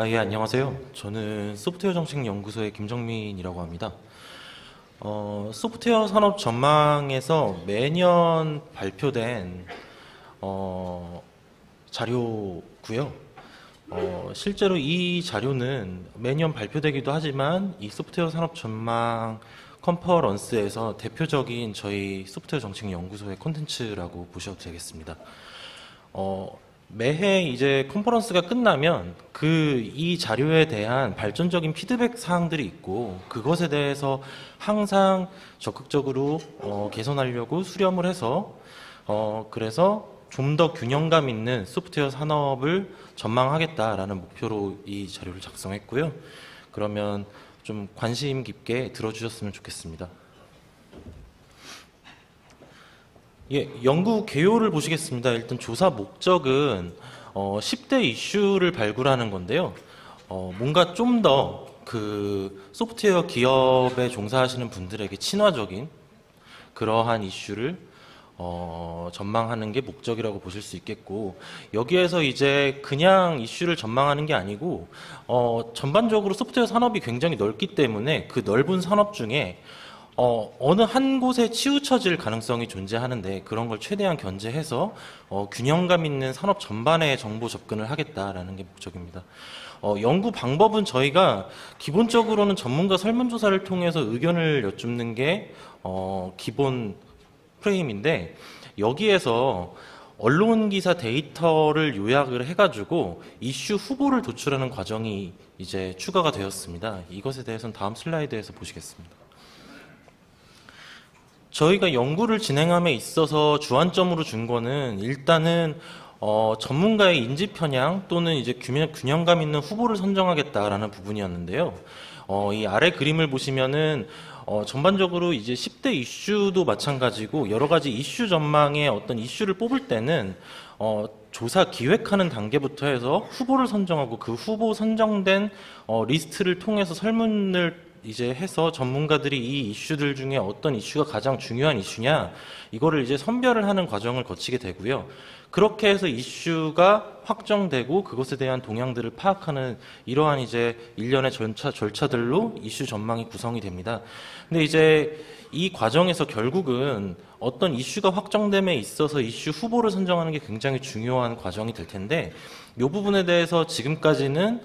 예, 안녕하세요. 저는 소프트웨어 정책 연구소의 김정민이라고 합니다. 소프트웨어 산업 전망에서 매년 발표된 자료고요. 실제로 이 자료는 매년 발표되기도 하지만 이 소프트웨어 산업 전망 컨퍼런스에서 대표적인 저희 소프트웨어 정책 연구소의 콘텐츠라고 보셔도 되겠습니다. 매해 이제 컨퍼런스가 끝나면 이 자료에 대한 발전적인 피드백 사항들이 있고 그것에 대해서 항상 적극적으로 개선하려고 수렴을 해서 그래서 좀 더 균형감 있는 소프트웨어 산업을 전망하겠다라는 목표로 이 자료를 작성했고요. 그러면 좀 관심 깊게 들어주셨으면 좋겠습니다. 예, 연구 개요를 보시겠습니다. 일단 조사 목적은 10대 이슈를 발굴하는 건데요. 뭔가 좀 더 그 소프트웨어 기업에 종사하시는 분들에게 친화적인 그러한 이슈를 전망하는 게 목적이라고 보실 수 있겠고, 여기에서 이제 그냥 이슈를 전망하는 게 아니고 전반적으로 소프트웨어 산업이 굉장히 넓기 때문에 그 넓은 산업 중에 어느 한 곳에 치우쳐질 가능성이 존재하는데 그런 걸 최대한 견제해서 균형감 있는 산업 전반에 정보 접근을 하겠다라는 게 목적입니다. 연구 방법은 저희가 기본적으로는 전문가 설문조사를 통해서 의견을 여쭙는 게 기본 프레임인데, 여기에서 언론기사 데이터를 요약을 해가지고 이슈 후보를 도출하는 과정이 이제 추가가 되었습니다. 이것에 대해서는 다음 슬라이드에서 보시겠습니다. 저희가 연구를 진행함에 있어서 주안점으로 준 거는 일단은 전문가의 인지 편향 또는 이제 균형감 있는 후보를 선정하겠다라는 부분이었는데요. 이 아래 그림을 보시면은 전반적으로 이제 10대 이슈도 마찬가지고 여러 가지 이슈 전망의 어떤 이슈를 뽑을 때는 조사 기획하는 단계부터 해서 후보를 선정하고 그 후보 선정된 리스트를 통해서 설문을 이제 해서 전문가들이 이 이슈들 중에 어떤 이슈가 가장 중요한 이슈냐 이거를 이제 선별을 하는 과정을 거치게 되고요. 그렇게 해서 이슈가 확정되고 그것에 대한 동향들을 파악하는 이러한 이제 일련의 절차들로 이슈 전망이 구성이 됩니다. 근데 이제 이 과정에서 결국은 어떤 이슈가 확정됨에 있어서 이슈 후보를 선정하는 게 굉장히 중요한 과정이 될 텐데, 이 부분에 대해서 지금까지는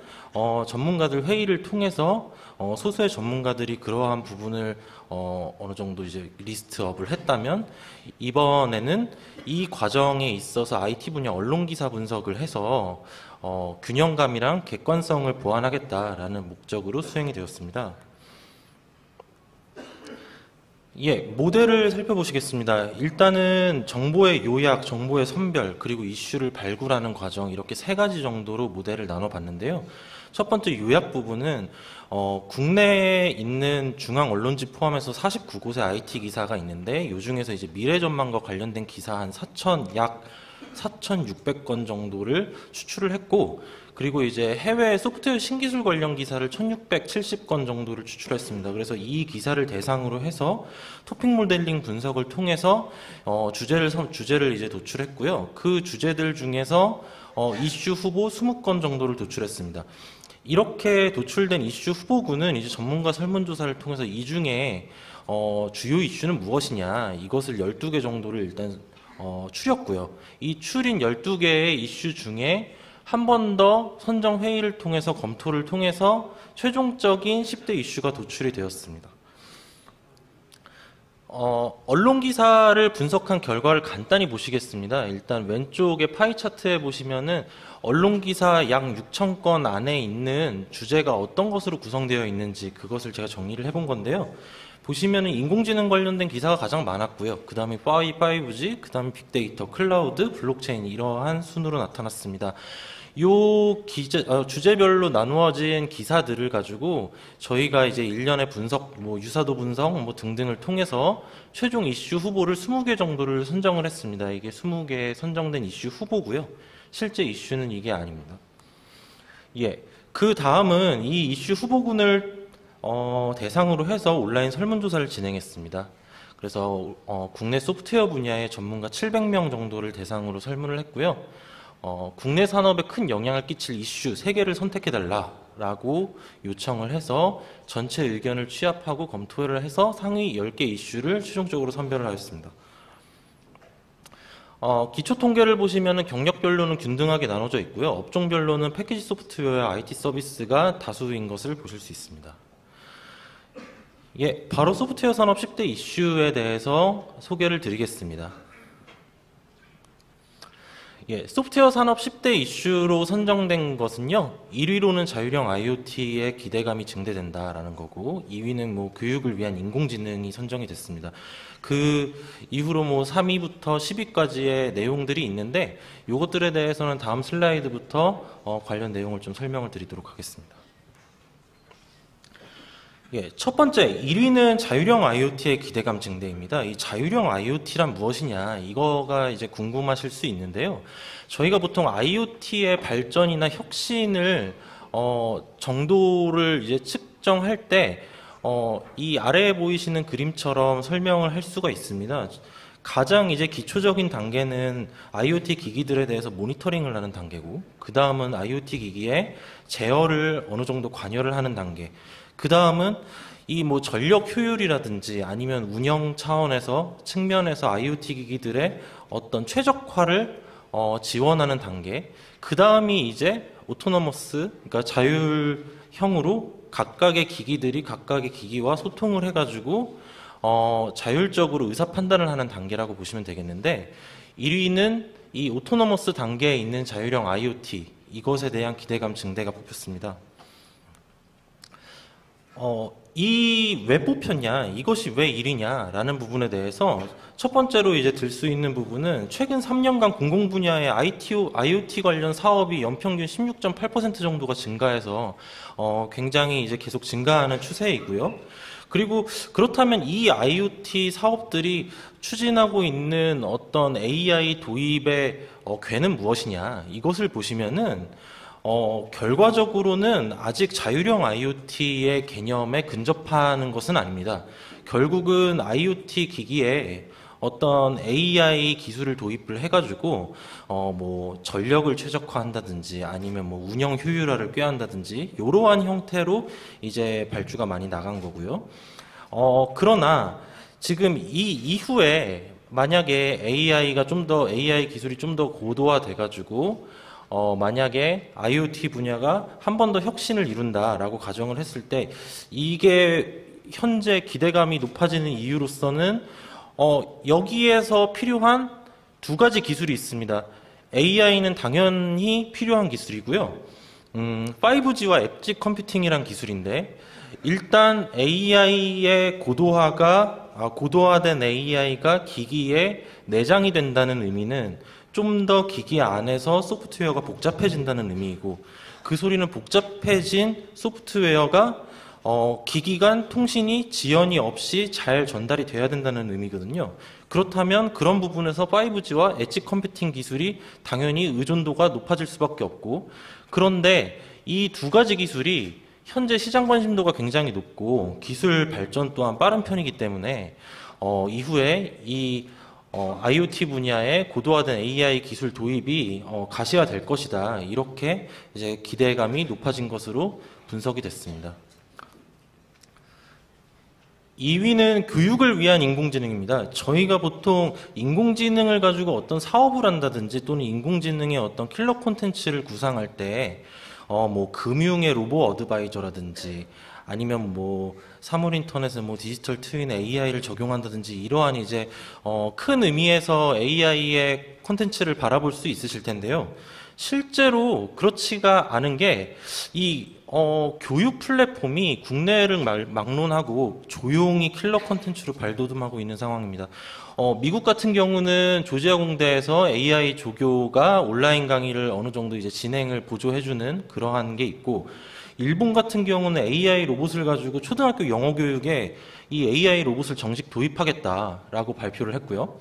전문가들 회의를 통해서 소수의 전문가들이 그러한 부분을 어느 정도 이제 리스트업을 했다면, 이번에는 이 과정에 있어서 IT 분야 언론기사 분석을 해서 균형감이랑 객관성을 보완하겠다라는 목적으로 수행이 되었습니다. 예, 모델을 살펴보시겠습니다. 일단은 정보의 요약, 정보의 선별, 그리고 이슈를 발굴하는 과정, 이렇게 세 가지 정도로 모델을 나눠봤는데요. 첫 번째 요약 부분은 국내에 있는 중앙 언론지 포함해서 49곳의 IT 기사가 있는데, 이 중에서 이제 미래 전망과 관련된 기사 약 4,600건 정도를 추출을 했고, 그리고 이제 해외 소프트웨어 신기술 관련 기사를 1,670건 정도를 추출했습니다. 그래서 이 기사를 대상으로 해서 토픽 모델링 분석을 통해서 주제를 이제 도출했고요. 그 주제들 중에서 이슈 후보 20건 정도를 도출했습니다. 이렇게 도출된 이슈 후보군은 이제 전문가 설문조사를 통해서 이 중에 주요 이슈는 무엇이냐, 이것을 12개 정도를 일단 추렸고요. 이 추린 12개의 이슈 중에 한 번 더 선정 회의를 통해서 검토를 통해서 최종적인 10대 이슈가 도출이 되었습니다. 언론 기사를 분석한 결과를 간단히 보시겠습니다. 일단 왼쪽에 파이 차트에 보시면은 언론 기사 약 6,000건 안에 있는 주제가 어떤 것으로 구성되어 있는지 그것을 제가 정리를 해본 건데요. 보시면은 인공지능 관련된 기사가 가장 많았고요. 그 다음에 5G, 그 다음에 빅데이터, 클라우드, 블록체인, 이러한 순으로 나타났습니다. 주제별로 나누어진 기사들을 가지고 저희가 이제 일련의 분석, 유사도 분석 등등을 통해서 최종 이슈 후보를 20개 정도를 선정을 했습니다. 이게 20개 선정된 이슈 후보고요. 실제 이슈는 이게 아닙니다. 예. 그 다음은 이 이슈 후보군을 대상으로 해서 온라인 설문조사를 진행했습니다. 그래서 국내 소프트웨어 분야의 전문가 700명 정도를 대상으로 설문을 했고요. 국내 산업에 큰 영향을 끼칠 이슈 3개를 선택해달라라고 요청을 해서 전체 의견을 취합하고 검토를 해서 상위 10개 이슈를 최종적으로 선별을 하였습니다. 기초 통계를 보시면은 경력별로는 균등하게 나눠져 있고요. 업종별로는 패키지 소프트웨어와 IT 서비스가 다수인 것을 보실 수 있습니다. 예, 바로 소프트웨어 산업 10대 이슈에 대해서 소개를 드리겠습니다. 예, 소프트웨어 산업 10대 이슈로 선정된 것은요, 1위로는 자율형 IoT의 기대감이 증대된다라는 거고, 2위는 뭐 교육을 위한 인공지능이 선정이 됐습니다. 그 이후로 뭐 3위부터 10위까지의 내용들이 있는데, 이것들에 대해서는 다음 슬라이드부터 관련 내용을 좀 설명을 드리도록 하겠습니다. 예, 첫 번째, 1위는 자율형 IoT의 기대감 증대입니다. 이 자율형 IoT란 무엇이냐, 이거가 이제 궁금하실 수 있는데요. 저희가 보통 IoT의 발전이나 혁신을, 정도를 이제 측정할 때, 이 아래에 보이시는 그림처럼 설명을 할 수가 있습니다. 가장 이제 기초적인 단계는 IoT 기기들에 대해서 모니터링을 하는 단계고, 그 다음은 IoT 기기에 제어를 어느 정도 관여를 하는 단계, 그 다음은 이 뭐 전력 효율이라든지 아니면 운영 차원에서 측면에서 IoT 기기들의 어떤 최적화를 지원하는 단계, 그 다음이 이제 오토노머스, 그러니까 자율형으로 각각의 기기들이 각각의 기기와 소통을 해가지고 자율적으로 의사 판단을 하는 단계라고 보시면 되겠는데, 1위는 이 오토노머스 단계에 있는 자율형 IoT, 이것에 대한 기대감 증대가 뽑혔습니다. 이 왜 뽑혔냐, 이것이 왜 1위냐 라는 부분에 대해서 첫 번째로 이제 들 수 있는 부분은 최근 3년간 공공 분야의 IoT 관련 사업이 연평균 16.8% 정도가 증가해서 굉장히 이제 계속 증가하는 추세이고요. 그리고 그렇다면 이 IoT 사업들이 추진하고 있는 어떤 AI 도입의 궤는 무엇이냐, 이것을 보시면은 결과적으로는 아직 자율형 IoT의 개념에 근접하는 것은 아닙니다. 결국은 IoT 기기에 어떤 AI 기술을 도입을 해가지고 뭐 전력을 최적화한다든지 아니면 뭐 운영 효율화를 꾀한다든지 이러한 형태로 이제 발주가 많이 나간 거고요. 그러나 지금 이 이후에 만약에 AI 기술이 좀 더 고도화돼가지고 만약에 IoT 분야가 한 번 더 혁신을 이룬다라고 가정을 했을 때, 이게 현재 기대감이 높아지는 이유로서는 여기에서 필요한 두 가지 기술이 있습니다. AI는 당연히 필요한 기술이고요. 5G와 엣지 컴퓨팅이란 기술인데, 일단 AI의 고도화된 AI가 기기에 내장이 된다는 의미는 좀 더 기기 안에서 소프트웨어가 복잡해진다는 의미이고, 그 소리는 복잡해진 소프트웨어가 기기 간 통신이 지연이 없이 잘 전달이 돼야 된다는 의미거든요. 그렇다면 그런 부분에서 5G와 엣지 컴퓨팅 기술이 당연히 의존도가 높아질 수밖에 없고, 그런데 이 두 가지 기술이 현재 시장 관심도가 굉장히 높고 기술 발전 또한 빠른 편이기 때문에 이후에 이 IoT 분야의 고도화된 AI 기술 도입이 가시가 될 것이다, 이렇게 이제 기대감이 높아진 것으로 분석이 됐습니다. 2위는 교육을 위한 인공지능입니다. 저희가 보통 인공지능을 가지고 어떤 사업을 한다든지 또는 인공지능의 어떤 킬러 콘텐츠를 구상할 때 뭐 금융의 로보 어드바이저라든지 아니면 뭐 사물 인터넷에 뭐 디지털 트윈 AI를 적용한다든지 이러한 이제 큰 의미에서 AI의 콘텐츠를 바라볼 수 있으실 텐데요. 실제로 그렇지가 않은 게 이 교육 플랫폼이 국내를 막론하고 조용히 킬러 콘텐츠로 발돋움하고 있는 상황입니다. 미국 같은 경우는 조지아 공대에서 AI 조교가 온라인 강의를 어느 정도 이제 진행을 보조해주는 그러한 게 있고, 일본 같은 경우는 AI 로봇을 가지고 초등학교 영어 교육에 이 AI 로봇을 정식 도입하겠다라고 발표를 했고요.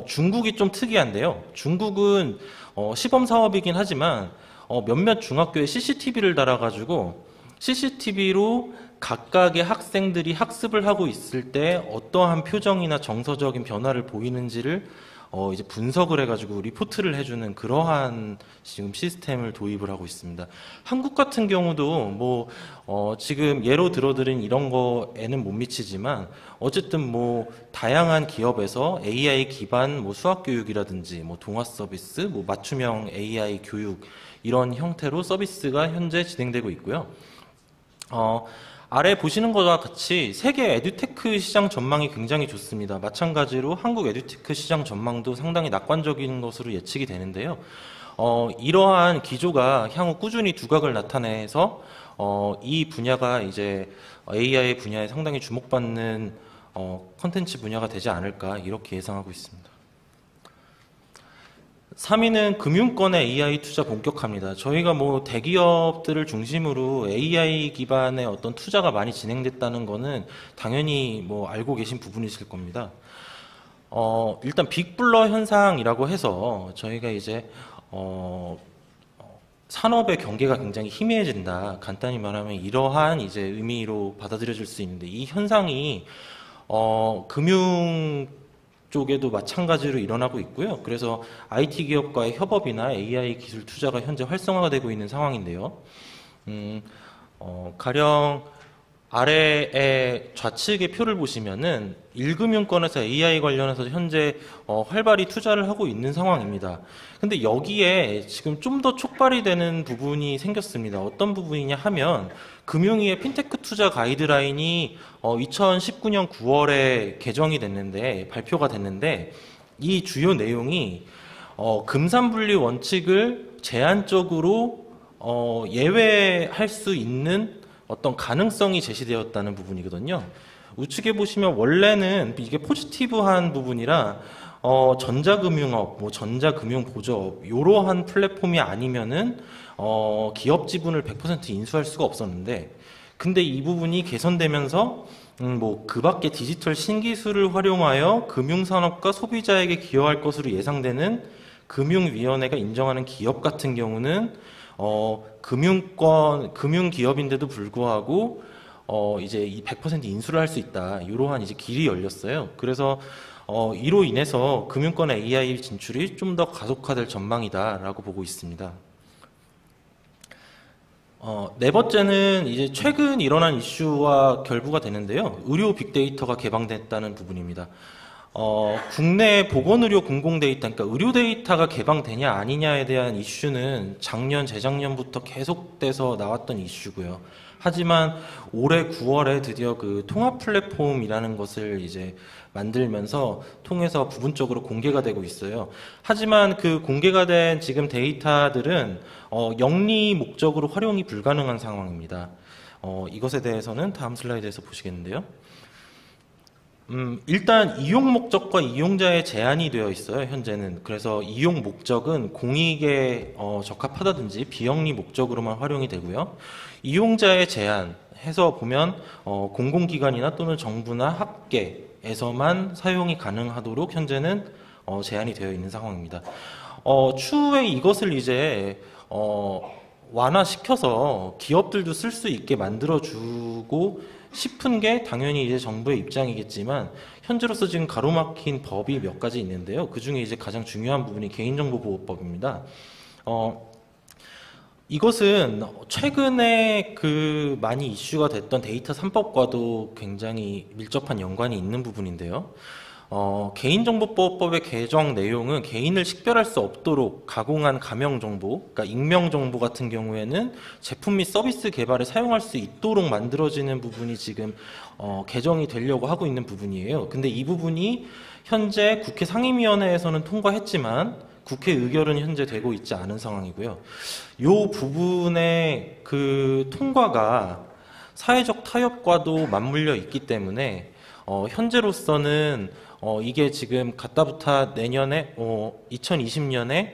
중국이 좀 특이한데요. 중국은 시범 사업이긴 하지만 몇몇 중학교에 CCTV를 달아가지고 CCTV로 각각의 학생들이 학습을 하고 있을 때 어떠한 표정이나 정서적인 변화를 보이는지를 이제 분석을 해가지고 리포트를 해주는 그러한 지금 시스템을 도입을 하고 있습니다. 한국 같은 경우도 지금 예로 들어드린 이런 거에는 못 미치지만 어쨌든 다양한 기업에서 AI 기반 수학 교육이라든지 동화 서비스, 맞춤형 AI 교육 이런 형태로 서비스가 현재 진행되고 있고요. 아래 보시는 것과 같이 세계 에듀테크 시장 전망이 굉장히 좋습니다. 마찬가지로 한국 에듀테크 시장 전망도 상당히 낙관적인 것으로 예측이 되는데요. 이러한 기조가 향후 꾸준히 두각을 나타내서 이 분야가 이제 AI 분야에 상당히 주목받는 컨텐츠 분야가 되지 않을까 이렇게 예상하고 있습니다. 3위는 금융권의 AI 투자 본격화입니다. 저희가 대기업들을 중심으로 AI 기반의 어떤 투자가 많이 진행됐다는 거는 당연히 알고 계신 부분이실 겁니다. 일단 빅블러 현상이라고 해서 저희가 이제 산업의 경계가 굉장히 희미해진다. 간단히 말하면 이러한 이제 의미로 받아들여질 수 있는데 이 현상이 금융 쪽에도 마찬가지로 일어나고 있고요. 그래서 IT 기업과의 협업이나 AI 기술 투자가 현재 활성화가 되고 있는 상황인데요. 가령 아래의 좌측의 표를 보시면은 1금융권에서 AI 관련해서 현재 활발히 투자를 하고 있는 상황입니다. 근데 여기에 지금 좀 더 촉발이 되는 부분이 생겼습니다. 어떤 부분이냐 하면 금융위의 핀테크 투자 가이드라인이 2019년 9월에 개정이 됐는데 발표가 됐는데 이 주요 내용이 금산분리 원칙을 제한적으로 예외할 수 있는 어떤 가능성이 제시되었다는 부분이거든요. 우측에 보시면 원래는 이게 포지티브한 부분이라 전자금융업, 전자금융보조업 이러한 플랫폼이 아니면은 기업 지분을 100% 인수할 수가 없었는데 근데 이 부분이 개선되면서 그 밖에 디지털 신기술을 활용하여 금융산업과 소비자에게 기여할 것으로 예상되는 금융위원회가 인정하는 기업 같은 경우는 금융기업인데도 불구하고 이제 이 100% 인수를 할 수 있다. 이러한 이제 길이 열렸어요. 그래서 이로 인해서 금융권 AI 진출이 좀 더 가속화될 전망이다라고 보고 있습니다. 네 번째는 이제 최근 일어난 이슈와 결부가 되는데요. 의료 빅데이터가 개방됐다는 부분입니다. 국내 보건의료 공공데이터, 그러니까 의료 데이터가 개방되냐 아니냐에 대한 이슈는 작년, 재작년부터 계속돼서 나왔던 이슈고요. 하지만 올해 9월에 드디어 그 통합 플랫폼이라는 것을 이제 만들면서 통해서 부분적으로 공개가 되고 있어요. 하지만 그 공개가 된 지금 데이터들은 영리 목적으로 활용이 불가능한 상황입니다. 이것에 대해서는 다음 슬라이드에서 보시겠는데요. 일단 이용 목적과 이용자의 제한이 되어 있어요. 현재는. 그래서 이용 목적은 공익에 적합하다든지 비영리 목적으로만 활용이 되고요. 이용자의 제한 해서 보면 공공기관이나 또는 정부나 학계에서만 사용이 가능하도록 현재는 제한이 되어 있는 상황입니다. 추후에 이것을 이제 완화시켜서 기업들도 쓸 수 있게 만들어주고 싶은 게 당연히 이제 정부의 입장이겠지만 현재로서 지금 가로막힌 법이 몇 가지 있는데요. 그 중에 이제 가장 중요한 부분이 개인정보보호법입니다. 이것은 최근에 그 많이 이슈가 됐던 데이터 3법과도 굉장히 밀접한 연관이 있는 부분인데요. 개인정보보호법의 개정 내용은 개인을 식별할 수 없도록 가공한 가명정보, 그러니까 익명정보 같은 경우에는 제품 및 서비스 개발에 사용할 수 있도록 만들어지는 부분이 지금 개정이 되려고 하고 있는 부분이에요. 근데 이 부분이 현재 국회 상임위원회에서는 통과했지만 국회 의결은 현재 되고 있지 않은 상황이고요. 이 부분의 그 통과가 사회적 타협과도 맞물려 있기 때문에 현재로서는 이게 지금 갖다부터 내년에 2020년에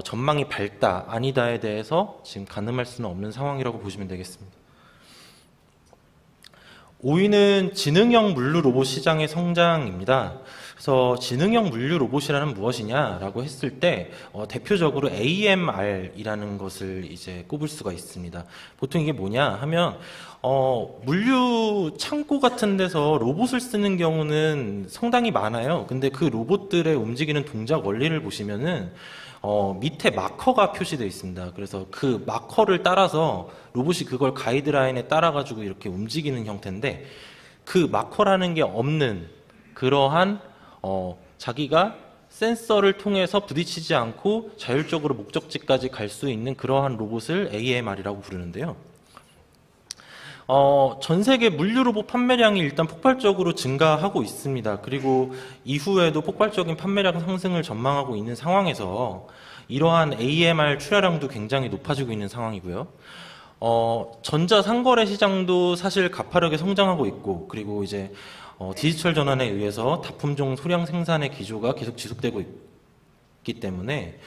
전망이 밝다 아니다에 대해서 지금 가늠할 수는 없는 상황이라고 보시면 되겠습니다. 5위는 지능형 물류 로봇 시장의 성장입니다. 그래서 지능형 물류 로봇이라는 무엇이냐라고 했을 때 대표적으로 AMR이라는 것을 이제 꼽을 수가 있습니다. 보통 이게 뭐냐 하면 물류 창고 같은 데서 로봇을 쓰는 경우는 상당히 많아요. 근데 그 로봇들의 움직이는 동작 원리를 보시면은 밑에 마커가 표시되어 있습니다. 그래서 그 마커를 따라서 로봇이 그걸 가이드라인에 따라가지고 이렇게 움직이는 형태인데, 그 마커라는 게 없는 그러한 자기가 센서를 통해서 부딪히지 않고 자율적으로 목적지까지 갈 수 있는 그러한 로봇을 AMR이라고 부르는데요. 전 세계 물류 로봇 판매량이 일단 폭발적으로 증가하고 있습니다. 그리고 이후에도 폭발적인 판매량 상승을 전망하고 있는 상황에서 이러한 AMR 출하량도 굉장히 높아지고 있는 상황이고요. 전자상거래 시장도 사실 가파르게 성장하고 있고, 그리고 이제 디지털 전환에 의해서 다품종 소량 생산의 기조가 계속 지속되고 있기 때문에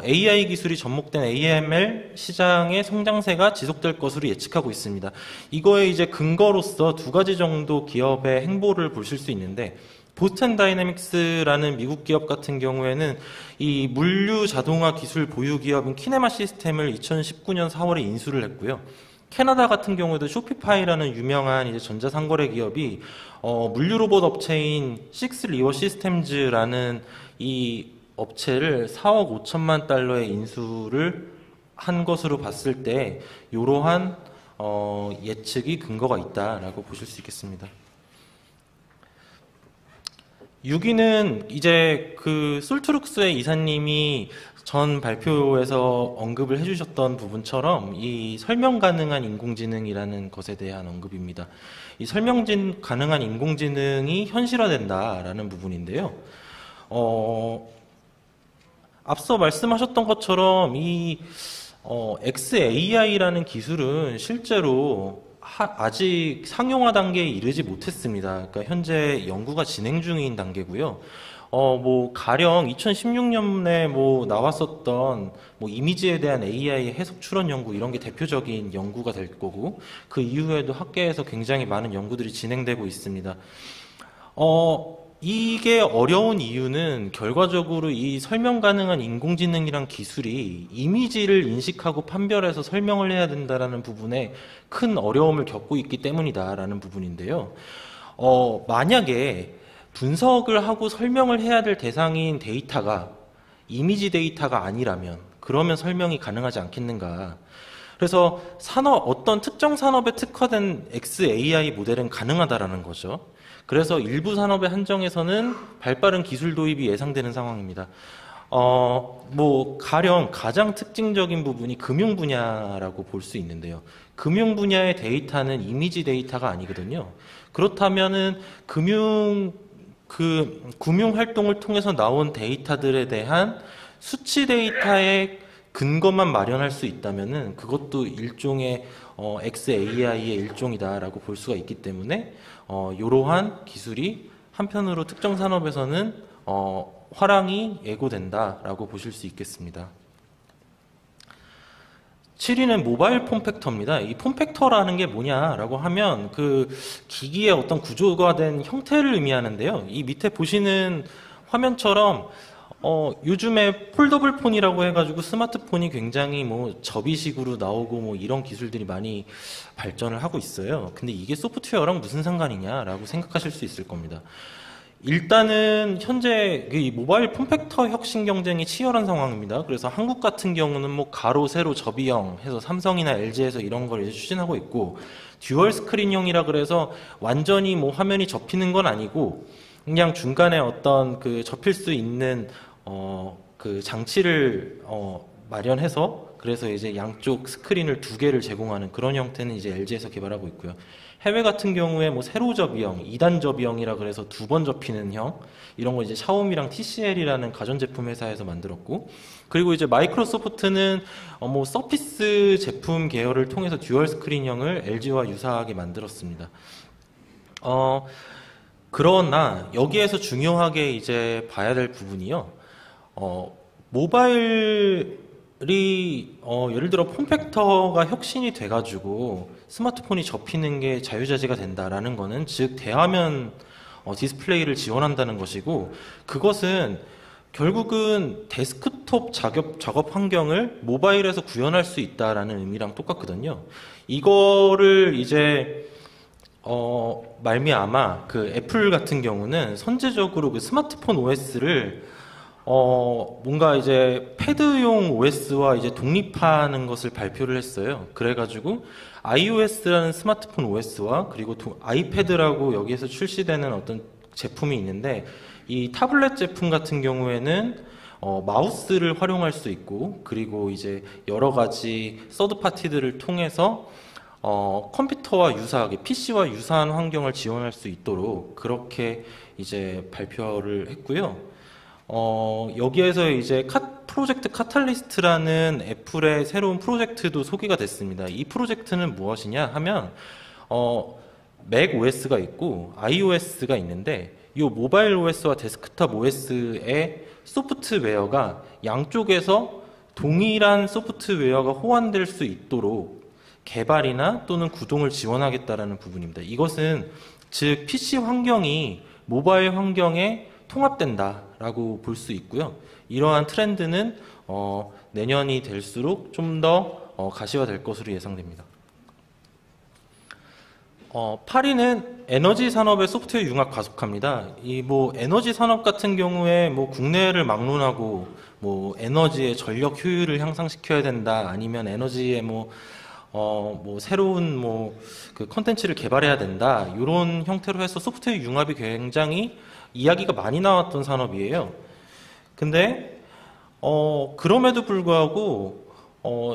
AI 기술이 접목된 AMR 시장의 성장세가 지속될 것으로 예측하고 있습니다. 이거에 이제 근거로서 두 가지 정도 기업의 행보를 보실 수 있는데, 보스턴 다이내믹스라는 미국 기업 같은 경우에는 이 물류 자동화 기술 보유 기업인 키네마 시스템을 2019년 4월에 인수를 했고요. 캐나다 같은 경우에도 쇼피파이라는 유명한 이제 전자상거래 기업이 물류 로봇 업체인 식스리버 시스템즈라는 이 업체를 4억 5천만 달러에 인수를 한 것으로 봤을 때 이러한 예측이 근거가 있다라고 보실 수 있겠습니다. 6위는 이제 그 솔트룩스의 이사님이 전 발표에서 언급을 해주셨던 부분처럼 이 설명 가능한 인공지능이라는 것에 대한 언급입니다. 이 설명 가능한 인공지능이 현실화된다라는 부분인데요. 앞서 말씀하셨던 것처럼 이 XAI라는 기술은 실제로 아직 상용화 단계에 이르지 못했습니다. 그러니까 현재 연구가 진행 중인 단계고요. 가령 2016년에 나왔었던 이미지에 대한 AI 해석 추론 연구, 이런 게 대표적인 연구가 될 거고, 그 이후에도 학계에서 굉장히 많은 연구들이 진행되고 있습니다. 이게 어려운 이유는 결과적으로 이 설명 가능한 인공지능이란 기술이 이미지를 인식하고 판별해서 설명을 해야 된다라는 부분에 큰 어려움을 겪고 있기 때문이다라는 부분인데요. 만약에 분석을 하고 설명을 해야 될 대상인 데이터가 이미지 데이터가 아니라면 그러면 설명이 가능하지 않겠는가. 그래서 어떤 특정 산업에 특화된 XAI 모델은 가능하다라는 거죠. 그래서 일부 산업에 한정해서는 발빠른 기술 도입이 예상되는 상황입니다. 가령 가장 특징적인 부분이 금융 분야라고 볼 수 있는데요. 금융 분야의 데이터는 이미지 데이터가 아니거든요. 그렇다면은 금융 활동을 통해서 나온 데이터들에 대한 수치 데이터의 근거만 마련할 수 있다면은 그것도 일종의 XAI의 일종이다라고 볼 수가 있기 때문에 이러한 기술이 한편으로 특정 산업에서는 화랑이 예고된다라고 보실 수 있겠습니다. 7위는 모바일 폼팩터입니다. 이 폼팩터라는 게 뭐냐라고 하면 그 기기의 어떤 구조가 된 형태를 의미하는데요. 이 밑에 보시는 화면처럼 요즘에 폴더블 폰이라고 해가지고 스마트폰이 굉장히 접이식으로 나오고 이런 기술들이 많이 발전을 하고 있어요. 근데 이게 소프트웨어랑 무슨 상관이냐라고 생각하실 수 있을 겁니다. 일단은 현재 이 모바일 폼팩터 혁신 경쟁이 치열한 상황입니다. 그래서 한국 같은 경우는 가로, 세로, 접이형 해서 삼성이나 LG에서 이런 걸 이제 추진하고 있고, 듀얼 스크린형이라 그래서 완전히 화면이 접히는 건 아니고 그냥 중간에 어떤 그 접힐 수 있는 그 장치를 마련해서 그래서 이제 양쪽 스크린을 두 개를 제공하는 그런 형태는 이제 LG에서 개발하고 있고요. 해외 같은 경우에 세로 접이형, 2단 접이형이라 그래서 두 번 접히는 형, 이런 거 이제 샤오미랑 TCL이라는 가전제품 회사에서 만들었고, 그리고 이제 마이크로소프트는 서피스 제품 계열을 통해서 듀얼 스크린형을 LG와 유사하게 만들었습니다. 그러나 여기에서 중요하게 이제 봐야 될 부분이요. 모바일이 예를 들어 폼팩터가 혁신이 돼가지고 스마트폰이 접히는 게 자유자재가 된다라는 거는, 즉 대화면 디스플레이를 지원한다는 것이고, 그것은 결국은 데스크톱 작업 환경을 모바일에서 구현할 수 있다라는 의미랑 똑같거든요. 이거를 이제 말미암아 그 애플 같은 경우는 선제적으로 그 스마트폰 OS를 뭔가 이제 패드용 OS와 이제 독립하는 것을 발표를 했어요. 그래가지고 iOS라는 스마트폰 OS와 그리고 아이패드라고 여기에서 출시되는 어떤 제품이 있는데, 이 타블렛 제품 같은 경우에는 마우스를 활용할 수 있고, 그리고 이제 여러 가지 서드 파티들을 통해서 컴퓨터와 유사하게 PC와 유사한 환경을 지원할 수 있도록 그렇게 이제 발표를 했고요. 여기에서 이제 프로젝트 카탈리스트라는 애플의 새로운 프로젝트도 소개가 됐습니다. 이 프로젝트는 무엇이냐 하면 맥 OS가 있고 iOS가 있는데, 이 모바일 OS와 데스크탑 OS의 소프트웨어가 양쪽에서 동일한 소프트웨어가 호환될 수 있도록 개발이나 또는 구동을 지원하겠다라는 부분입니다. 이것은 즉 PC 환경이 모바일 환경에 통합된다라고 볼 수 있고요. 이러한 트렌드는 내년이 될수록 좀 더 가시화될 것으로 예상됩니다. 8위는 에너지 산업의 소프트웨어 융합 가속합니다. 이 에너지 산업 같은 경우에 국내를 막론하고 에너지의 전력 효율을 향상시켜야 된다, 아니면 에너지의 새로운 그 컨텐츠를 개발해야 된다, 이런 형태로 해서 소프트웨어 융합이 굉장히 이야기가 많이 나왔던 산업이에요. 근데 그럼에도 불구하고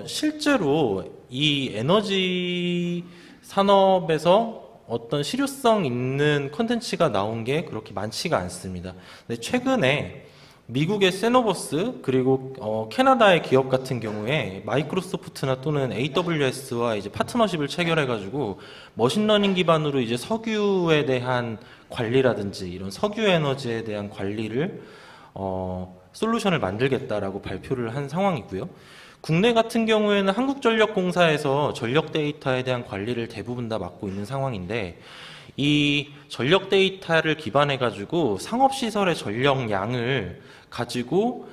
실제로 이 에너지 산업에서 어떤 실효성 있는 컨텐츠가 나온 게 그렇게 많지가 않습니다. 근데 최근에 미국의 세노버스, 그리고 캐나다의 기업 같은 경우에 마이크로소프트나 또는 AWS와 이제 파트너십을 체결해가지고 머신러닝 기반으로 이제 석유에 대한 관리라든지 이런 석유 에너지에 대한 관리를 솔루션을 만들겠다라고 발표를 한 상황이고요. 국내 같은 경우에는 한국전력공사에서 전력 데이터에 대한 관리를 대부분 다 맡고 있는 상황인데, 이 전력 데이터를 기반해 가지고 상업시설의 전력량을 가지고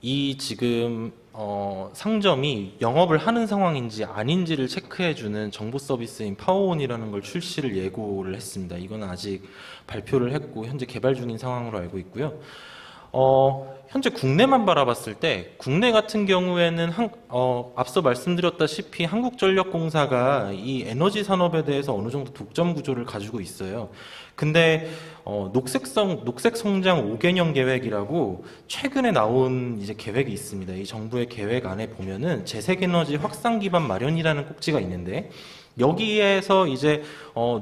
이 지금 상점이 영업을 하는 상황인지 아닌지를 체크해주는 정보 서비스인 파워온이라는 걸 출시를 예고를 했습니다. 이건 아직 발표를 했고 현재 개발 중인 상황으로 알고 있고요. 현재 국내만 바라봤을 때 국내 같은 경우에는 앞서 말씀드렸다시피 한국전력공사가 이 에너지 산업에 대해서 어느 정도 독점 구조를 가지고 있어요. 근데 녹색 성장 5개년 계획이라고 최근에 나온 이제 계획이 있습니다. 이 정부의 계획 안에 보면은 재생에너지 확산 기반 마련이라는 꼭지가 있는데, 여기에서 이제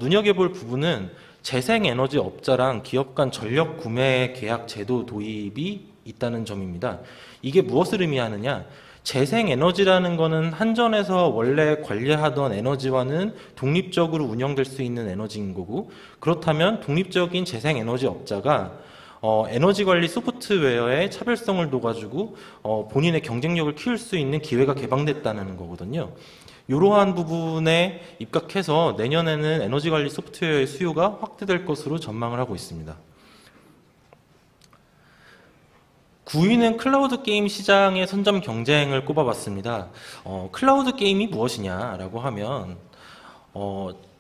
눈여겨볼 부분은 재생에너지 업자랑 기업 간 전력 구매 계약 제도 도입이 있다는 점입니다. 이게 무엇을 의미하느냐? 재생에너지라는 거는 한전에서 원래 관리하던 에너지와는 독립적으로 운영될 수 있는 에너지인 거고, 그렇다면 독립적인 재생에너지 업자가 에너지 관리 소프트웨어에 차별성을 둬가지고 본인의 경쟁력을 키울 수 있는 기회가 개방됐다는 거거든요. 이러한 부분에 입각해서 내년에는 에너지 관리 소프트웨어의 수요가 확대될 것으로 전망을 하고 있습니다. 9위는 클라우드 게임 시장의 선점 경쟁을 꼽아봤습니다. 클라우드 게임이 무엇이냐라고 하면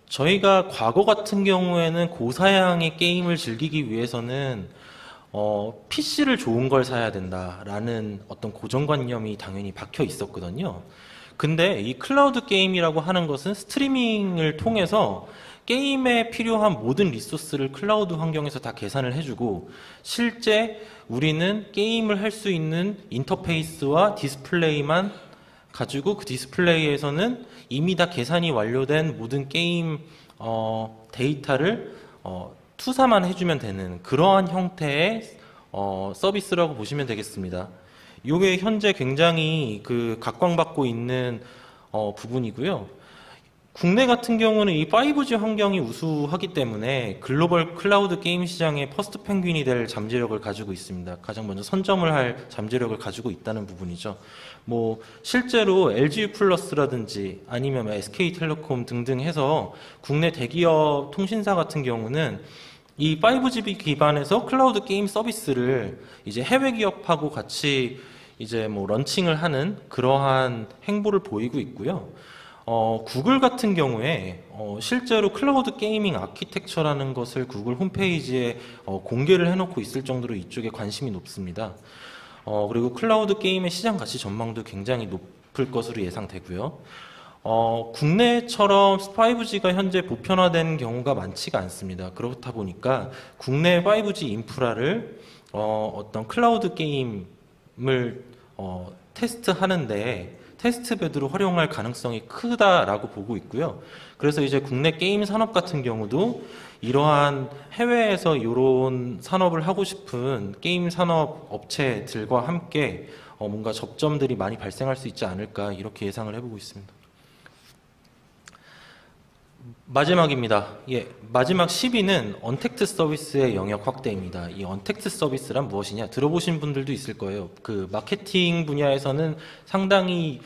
저희가 과거 같은 경우에는 고사양의 게임을 즐기기 위해서는 PC를 좋은 걸 사야 된다라는 어떤 고정관념이 당연히 박혀 있었거든요. 근데 이 클라우드 게임이라고 하는 것은 스트리밍을 통해서 게임에 필요한 모든 리소스를 클라우드 환경에서 다 계산을 해주고, 실제 우리는 게임을 할 수 있는 인터페이스와 디스플레이만 가지고 그 디스플레이에서는 이미 다 계산이 완료된 모든 게임 데이터를 투사만 해주면 되는 그러한 형태의 서비스라고 보시면 되겠습니다. 이게 현재 굉장히 각광받고 있는 부분이고요. 국내 같은 경우는 이 5G 환경이 우수하기 때문에 글로벌 클라우드 게임 시장의 퍼스트 펭귄이 될 잠재력을 가지고 있습니다. 가장 먼저 선점을 할 잠재력을 가지고 있다는 부분이죠. 실제로 LG 플러스라든지 아니면 SK텔레콤 등등 해서 국내 대기업 통신사 같은 경우는 이 5G 기반에서 클라우드 게임 서비스를 이제 해외 기업하고 같이 이제 뭐 런칭을 하는 그러한 행보를 보이고 있고요. 구글 같은 경우에 실제로 클라우드 게이밍 아키텍처라는 것을 구글 홈페이지에 공개를 해놓고 있을 정도로 이쪽에 관심이 높습니다. 그리고 클라우드 게임의 시장 가치 전망도 굉장히 높을 것으로 예상되고요. 국내처럼 5G가 현재 보편화된 경우가 많지가 않습니다. 그렇다 보니까 국내 5G 인프라를 어떤 클라우드 게임을 테스트하는데 테스트베드로 활용할 가능성이 크다라고 보고 있고요. 그래서 이제 국내 게임 산업 같은 경우도 이러한 해외에서 이런 산업을 하고 싶은 게임 산업 업체들과 함께 뭔가 접점들이 많이 발생할 수 있지 않을까 이렇게 예상을 해보고 있습니다. 마지막입니다. 예, 마지막 10위는 언택트 서비스의 영역 확대입니다. 이 언택트 서비스란 무엇이냐? 들어보신 분들도 있을 거예요. 그 마케팅 분야에서는 상당히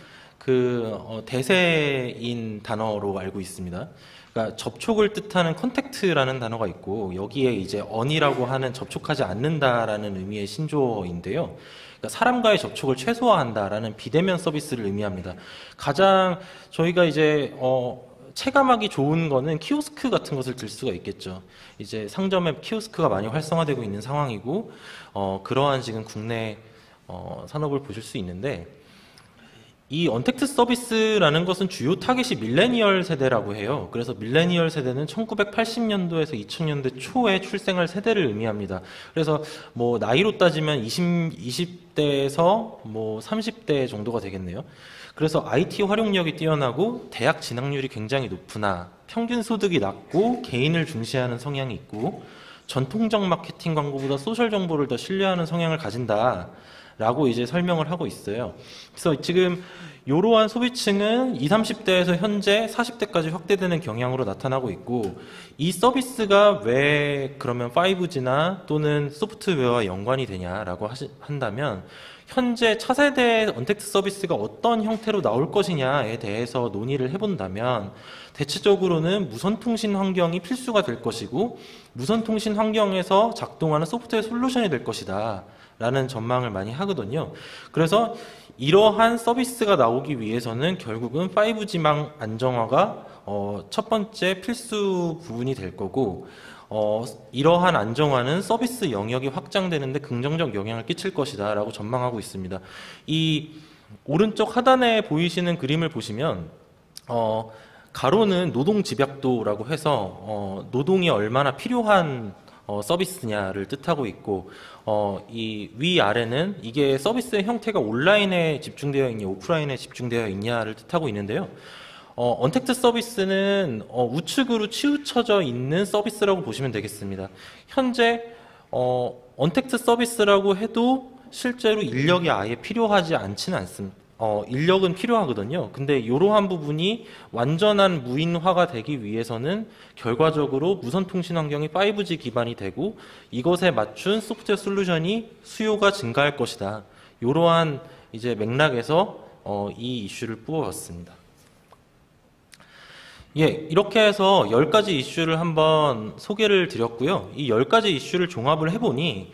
대세인 단어로 알고 있습니다. 그러니까 접촉을 뜻하는 컨택트라는 단어가 있고 여기에 이제 on이라고 하는 접촉하지 않는다라는 의미의 신조어인데요. 그러니까 사람과의 접촉을 최소화한다라는 비대면 서비스를 의미합니다. 가장 저희가 이제 체감하기 좋은 거는 키오스크 같은 것을 들 수가 있겠죠. 이제 상점에 키오스크가 많이 활성화되고 있는 상황이고 그러한 지금 국내 산업을 보실 수 있는데 이 언택트 서비스라는 것은 주요 타겟이 밀레니얼 세대라고 해요. 그래서 밀레니얼 세대는 1980년도에서 2000년대 초에 출생할 세대를 의미합니다. 그래서 뭐 나이로 따지면 20대에서 뭐 30대 정도가 되겠네요. 그래서 IT 활용력이 뛰어나고 대학 진학률이 굉장히 높으나 평균 소득이 낮고 개인을 중시하는 성향이 있고 전통적 마케팅 광고보다 소셜 정보를 더 신뢰하는 성향을 가진다. 라고 이제 설명을 하고 있어요. 그래서 지금 이러한 소비층은 20, 30대에서 현재 40대까지 확대되는 경향으로 나타나고 있고 이 서비스가 왜 그러면 5G나 또는 소프트웨어와 연관이 되냐라고 한다면 현재 차세대 언택트 서비스가 어떤 형태로 나올 것이냐에 대해서 논의를 해본다면 대체적으로는 무선통신 환경이 필수가 될 것이고 무선통신 환경에서 작동하는 소프트웨어 솔루션이 될 것이다. 라는 전망을 많이 하거든요. 그래서 이러한 서비스가 나오기 위해서는 결국은 5G망 안정화가 첫 번째 필수 부분이 될 거고 이러한 안정화는 서비스 영역이 확장되는데 긍정적 영향을 끼칠 것이다 라고 전망하고 있습니다. 이 오른쪽 하단에 보이시는 그림을 보시면 가로는 노동 집약도라고 해서 노동이 얼마나 필요한 서비스냐를 뜻하고 있고 이 위아래는 이게 서비스의 형태가 온라인에 집중되어 있냐 오프라인에 집중되어 있냐를 뜻하고 있는데요. 언택트 서비스는 우측으로 치우쳐져 있는 서비스라고 보시면 되겠습니다. 현재 언택트 서비스라고 해도 실제로 인력이 아예 필요하지 않지는 않습니다. 인력은 필요하거든요. 근데 이러한 부분이 완전한 무인화가 되기 위해서는 결과적으로 무선통신 환경이 5G 기반이 되고 이것에 맞춘 소프트웨어 솔루션이 수요가 증가할 것이다. 이러한 이제 맥락에서 이 이슈를 뽑아봤습니다. 예, 이렇게 해서 10가지 이슈를 한번 소개를 드렸고요. 이 10가지 이슈를 종합을 해보니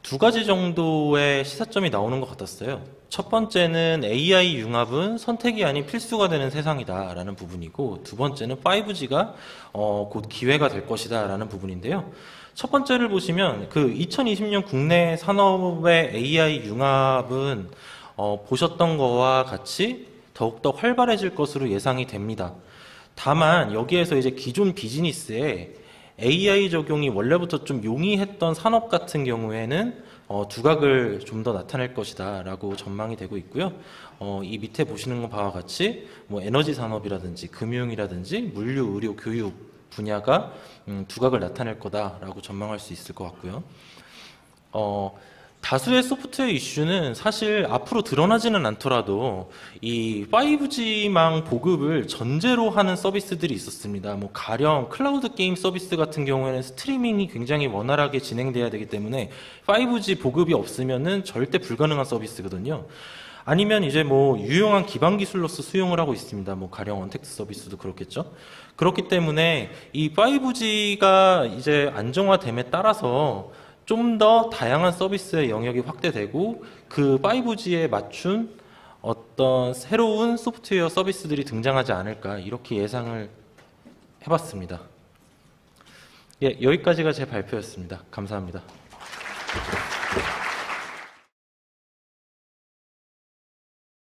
2가지 정도의 시사점이 나오는 것 같았어요. 첫 번째는 AI 융합은 선택이 아닌 필수가 되는 세상이다 라는 부분이고 두 번째는 5G가 곧 기회가 될 것이다 라는 부분인데요. 첫 번째를 보시면 그 2020년 국내 산업의 AI 융합은 보셨던 거와 같이 더욱더 활발해질 것으로 예상이 됩니다. 다만 여기에서 이제 기존 비즈니스에 AI 적용이 원래부터 좀 용이했던 산업 같은 경우에는 두각을 좀 더 나타낼 것이다 라고 전망이 되고 있고요. 이 밑에 보시는 바와 같이 뭐 에너지 산업이라든지 금융이라든지 물류, 의료, 교육 분야가 두각을 나타낼 거다라고 전망할 수 있을 것 같고요. 다수의 소프트웨어 이슈는 사실 앞으로 드러나지는 않더라도 이 5G망 보급을 전제로 하는 서비스들이 있었습니다. 뭐 가령 클라우드 게임 서비스 같은 경우에는 스트리밍이 굉장히 원활하게 진행돼야 되기 때문에 5G 보급이 없으면은 절대 불가능한 서비스거든요. 아니면 이제 뭐 유용한 기반 기술로서 수용을 하고 있습니다. 뭐 가령 언택트 서비스도 그렇겠죠. 그렇기 때문에 이 5G가 이제 안정화됨에 따라서 좀 더 다양한 서비스의 영역이 확대되고 그 5G에 맞춘 어떤 새로운 소프트웨어 서비스들이 등장하지 않을까 이렇게 예상을 해봤습니다. 예, 여기까지가 제 발표였습니다. 감사합니다.